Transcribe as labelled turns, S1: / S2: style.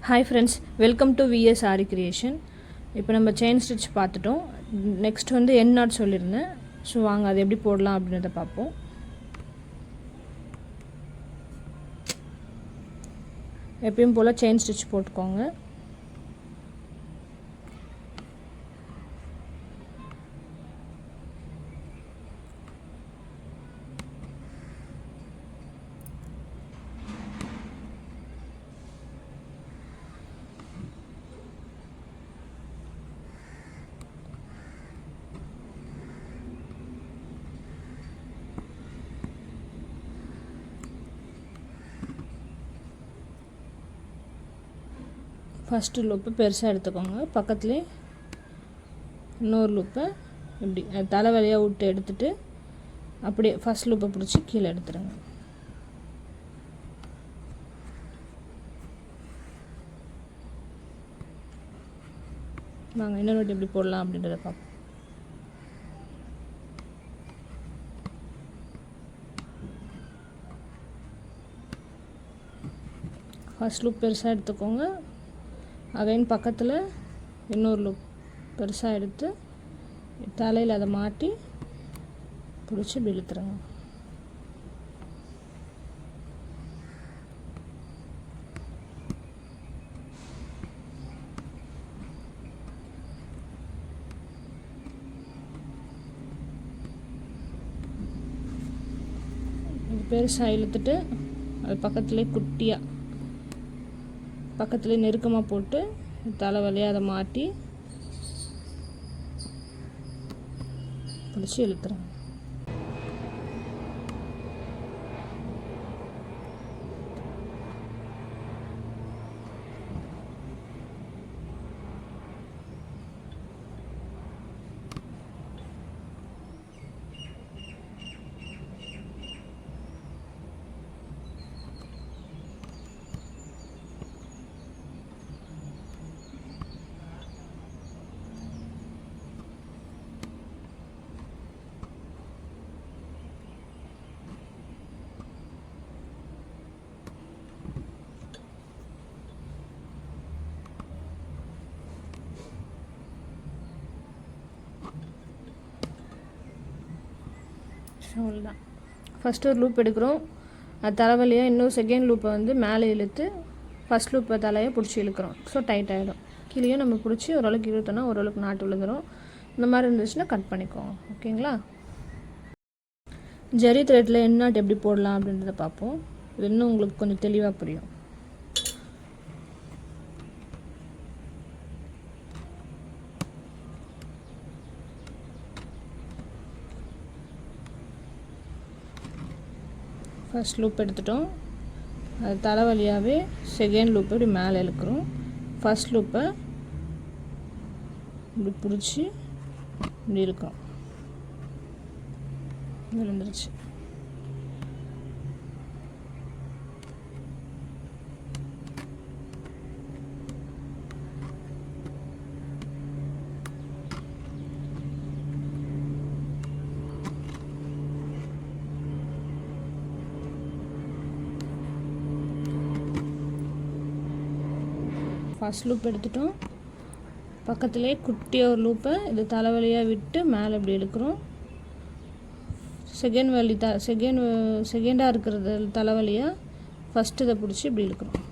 S1: Hi friends, welcome to VS Ari Creation. இப்போ நம்ம chain stitch பார்த்துட்டோம். நெக்ஸ்ட் வந்து எண்ட் நாட் சொல்லியிருந்தேன். ஸோ வாங்க அது எப்படி போடலாம் அப்படின்றத பார்ப்போம். எப்பயும் போல் செயின் ஸ்டிட்ச் போட்டுக்கோங்க. ஃபஸ்ட்டு லூப்பு பெருசாக எடுத்துக்கோங்க. பக்கத்துலேயே இன்னொரு லூப்பை இப்படி தலை வழியாக விட்டு எடுத்துகிட்டு அப்படியே ஃபஸ்ட் லூப்பை பிடிச்சி கீழே எடுத்துருங்க. வாங்க இன்னொரு வாட்டி எப்படி போடலாம் அப்படின்றத பார்ப்போம். ஃபஸ்ட் லூப் பெருசாக எடுத்துக்கோங்க. அகைன் பக்கத்தில் இன்னொரு லூப் பெருசாக எடுத்து தலையில் அதை மாட்டி பிடிச்சி இப்படி இழுத்துருங்க. இது பெருசாக இழுத்துட்டு அது பக்கத்துலேயே குட்டியாக பக்கத்துலேயே நெருக்கமாக போட்டு தலை வழியாக அதை மாட்டி பிடிச்சி இழுத்துறேன். அவ்வளோதான். ஃபஸ்ட்டு ஒரு லூப் எடுக்கிறோம். அது தலைவலியாக இன்னொரு செகண்ட் லூப்பை வந்து மேலே இழுத்து ஃபஸ்ட் லூப்பை தலையை பிடிச்சி இழுக்கிறோம். ஸோ டைட் ஆகிடும். கீழேயும் நம்ம பிடிச்சி ஓரளவுக்கு இழுத்தோன்னா ஓரளவுக்கு நாட்டு விழுந்துடும். இந்த மாதிரி இருந்துச்சுன்னா கட் பண்ணிக்கோங்க. ஓகேங்களா? ஜரி த்ரெட்டில் எண்ட் நாட் எப்படி போடலாம் அப்படின்றத பார்ப்போம். இது இன்னும் உங்களுக்கு கொஞ்சம் தெளிவாக புரியும். ஃபஸ்ட் லூப் எடுத்துட்டோம். அது தலை வழியாகவே செகண்ட் லூப்பை இப்படி மேலே இழுக்கிறோம். ஃபஸ்ட் லூப்பை இப்படி பிடிச்சி இப்படி இழுக்கிறோம். விழுந்துருச்சு. ஃபஸ்ட் லூப் எடுத்துட்டோம். பக்கத்துலேயே குட்டியாக ஒரு லூப்பை இது தலைவலியாக விட்டு மேலே இப்படி இழுக்கிறோம். செகண்டாக இருக்கிறது தலைவலியாக ஃபஸ்ட்டு இதை பிடிச்சி இப்படி இழுக்கிறோம்.